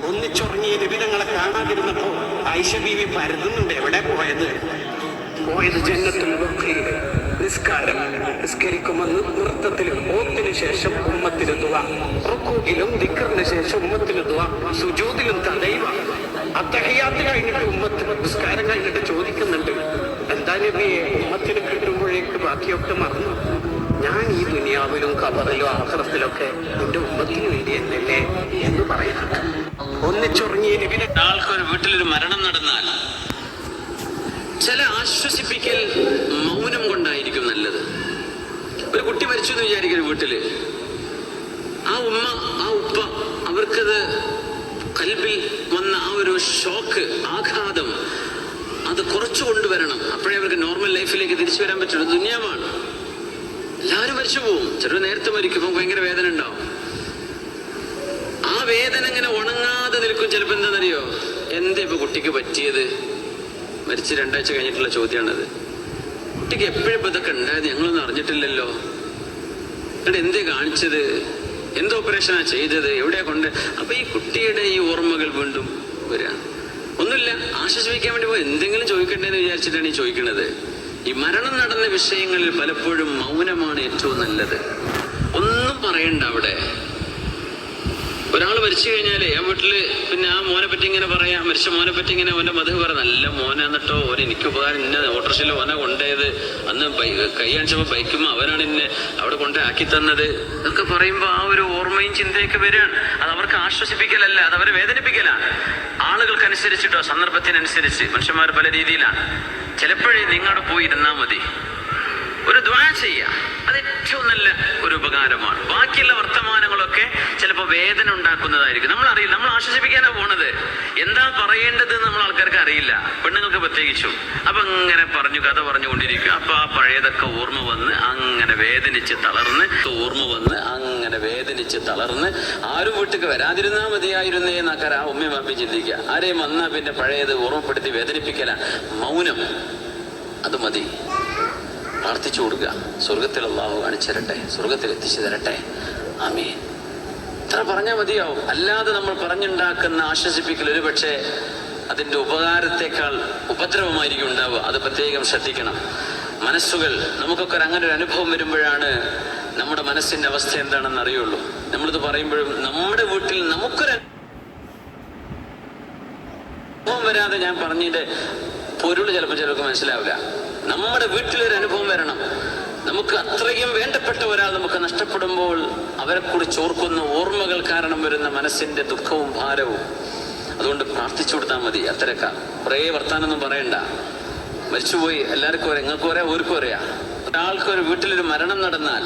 ഒന്നിച്ചുറങ്ങിയ നിബിധങ്ങളെ കാണാതിരുന്നപ്പോ ആയിഷ ബീവി പരതുന്നുണ്ട്. എവിടെ പോയത്? ജന്നത്തുൽ ബഖീൽ. നിസ്കാരം നിസ്കരിക്കുമെന്ന് നൃത്തത്തിലും ഓത്തിന് ശേഷം ഉമ്മത്തിന് ദുആ, റുകൂഇലും ദിക്റിന് ശേഷം ഉമ്മത്തിന് ദുആ, സുജൂദിലും തദൈവ. അത്തഹിയാത്ത് കഴിഞ്ഞിട്ട് ഉമ്മത്ത് നിസ്കാരം കഴിഞ്ഞിട്ട് ചോദിക്കുന്നുണ്ട്, എന്താ നബിയെ ഉമ്മത്തിന് കിട്ടുമ്പോഴേക്ക് ബാക്കിയൊക്കെ മറന്നു? ഞാൻ ഈ ദുനിയാവിലും ഖബറിലും ആഖിറത്തിലൊക്കെ എന്റെ ഉമ്മത്തിന് വേണ്ടി എന്നല്ലേ എന്ന് പറയുന്നുണ്ട്. ഒന്നിച്ചുറങ്ങിയ നബിനെ ആൾക്കൊരു വീട്ടിലൊരു മരണം നടന്നാൽ ചില ആശ്വസിപ്പിക്കൽ മൗനം കൊണ്ടായിരിക്കും നല്ലത്. ഒരു കുട്ടി മരിച്ചു എന്ന് വിചാരിക്കുന്ന വീട്ടില് ആ ഉമ്മ ആ ഉപ്പ അവർക്കത് കൽബിൽ വന്ന ആ ഒരു ഷോക്ക്, ആഘാതം, അത് കുറച്ചു കൊണ്ടുവരണം. അപ്പോഴേ അവർക്ക് നോർമൽ ലൈഫിലേക്ക് തിരിച്ചു വരാൻ പറ്റുള്ളൂ. ദുനിയാവാണ്, എല്ലാവരും മരിച്ചു പോവും. ചിലർ നേരത്തെ മരിക്കുമ്പോൾ ഭയങ്കര വേദന ഉണ്ടാവും. ആ വേദന ഇങ്ങനെ ഉണങ്ങാതെ നിൽക്കും. ചിലപ്പോൾ എന്താണെന്നറിയോ, എന്താ ഇപ്പൊ കുട്ടിക്ക് പറ്റിയത്? മരിച്ച് 2 ആഴ്ച കഴിഞ്ഞിട്ടുള്ള ചോദ്യമാണത്. കുട്ടിക്ക് എപ്പോഴും ഇതൊക്കെ ഉണ്ടായത്, ഞങ്ങളൊന്നും അറിഞ്ഞിട്ടില്ലല്ലോ. എന്നിട്ട് എന്തേ കാണിച്ചത്? എന്ത് ഓപ്പറേഷനാ ചെയ്തത്? എവിടെയാ കൊണ്ട്? അപ്പൊ ഈ കുട്ടിയുടെ ഈ ഓർമ്മകൾ വീണ്ടും വരിക. ഒന്നുമില്ല, ആശ്വസിപ്പിക്കാൻ വേണ്ടി പോയി എന്തെങ്കിലും ചോദിക്കണ്ടേന്ന് വിചാരിച്ചിട്ടാണ് ഈ ചോദിക്കുന്നത്. ഈ മരണം നടന്ന വിഷയങ്ങളിൽ പലപ്പോഴും മൗനമാണ് ഏറ്റവും നല്ലത്. ഒന്നും പറയണ്ട. അവിടെ ഒരാൾ മരിച്ചു കഴിഞ്ഞാലേ ആ വീട്ടില് പിന്നെ ആ മോനെ പറ്റി ഇങ്ങനെ പറയാം, മരിച്ച മോനെ പറ്റി ഇങ്ങനെ ഓന്റെ മധു പറ, നല്ല മോനാന്നിട്ടോ, ഓൻ എനിക്ക് ഉപകാരം, ഇന്ന ഓട്ടോറിക്ഷയിൽ ഓനെ കൊണ്ടുപോയത്, അന്ന് കൈ കാണിച്ചപ്പോ ബൈക്കുമ്പോ അവനാണ് എന്നെ അവിടെ കൊണ്ടേ ആക്കി തന്നത്, ഇതൊക്കെ പറയുമ്പോ ആ ഒരു ഓർമ്മയും ചിന്തയൊക്കെ വരികയാണ്. അത് അവർക്ക് ആശ്വസിപ്പിക്കലല്ല, അത് അവരെ വേദനിപ്പിക്കലാണ്. ആളുകൾക്കനുസരിച്ചിട്ടോ സന്ദർഭത്തിനനുസരിച്ച് മനുഷ്യന്മാർ പല രീതിയിലാണ്. ചിലപ്പോഴേ നിങ്ങളവിടെ പോയി ഇരുന്നാൽ മതി, ഒരു ദുആ ചെയ്യാം, അത് ഏറ്റവും നല്ല ഒരു ഉപകാരമാണ്. ബാക്കിയുള്ള വർത്തമാനങ്ങളൊക്കെ ചിലപ്പോൾ വേദന ഉണ്ടാക്കുന്നതായിരിക്കും. നമ്മളറിയില്ല, നമ്മൾ ആശ്വസിപ്പിക്കാനാണ് പോണത്. എന്താ പറയേണ്ടത് നമ്മൾ ആൾക്കാർക്ക് അറിയില്ല, പെണ്ണുങ്ങൾക്ക് പ്രത്യേകിച്ചും. അപ്പൊ അങ്ങനെ കഥ പറഞ്ഞുകൊണ്ടിരിക്കും. അപ്പൊ ആ പഴയതൊക്കെ ഓർമ്മ വന്ന് അങ്ങനെ വേദനിച്ച് തളർന്ന് ആരും വീട്ടിക്ക് വരാതിരുന്നാ മതിയായിരുന്നേ എന്നൊക്കെ ആ ഉമ്മയും വാപ്പി ചിന്തിക്കുക. ആരെയും വന്നാ പിന്നെ പഴയത് ഓർമ്മപ്പെടുത്തി വേദനിപ്പിക്കലാണ്. മൗനം, അത് മതി. പ്രാർത്ഥിച്ചു കൊടുക്കുക, സ്വർഗത്തിൽ അല്ലാഹു കാണിച്ചു തരട്ടെ, സ്വർഗത്തിൽ എത്തിച്ചു തരട്ടെ, ആമീൻ. ഇത്ര പറഞ്ഞാൽ മതിയാവും. അല്ലാതെ നമ്മൾ പറഞ്ഞുണ്ടാക്കുന്ന ആശ്വസിപ്പിക്കൽ ഒരു പക്ഷേ അതിൻ്റെ ഉപകാരത്തെക്കാൾ ഉപദ്രവമായിരിക്കും ഉണ്ടാവുക. അത് പ്രത്യേകം ശ്രദ്ധിക്കണം. മനസ്സുകൾ നമുക്കൊക്കെ അങ്ങനെ ഒരു അനുഭവം വരുമ്പോഴാണ് നമ്മുടെ മനസ്സിന്റെ അവസ്ഥ എന്താണെന്ന് അറിയുള്ളൂ. നമ്മളിത് പറയുമ്പോഴും നമ്മുടെ വീട്ടിൽ നമുക്കൊരു അനുഭവം വരാതെ ഞാൻ പറഞ്ഞതിന്റെ പൊരുൾ ചിലപ്പോൾ ചിലർക്ക് മനസ്സിലാവില്ല. നമ്മുടെ വീട്ടിലൊരു അനുഭവം വരണം. നമുക്ക് അത്രയും വേണ്ടപ്പെട്ട ഒരാൾ നമുക്ക് നഷ്ടപ്പെടുമ്പോൾ അവരെ കുറിച്ച് ഓർക്കുന്ന ഓർമ്മകൾ കാരണം വരുന്ന മനസ്സിന്റെ ദുഃഖവും ഭാരവും. അതുകൊണ്ട് പ്രാർത്ഥിച്ചു കൊടുത്താൽ മതി. അത്തരക്കാർ കുറേ വർത്താനൊന്നും പറയണ്ട. മരിച്ചുപോയി, എല്ലാവർക്കും ഒരേ, എങ്ങൾക്കും ഒരേ, ഓർക്കും ഒരേയാ. ഒരാൾക്കൊരു വീട്ടിലൊരു മരണം നടന്നാൽ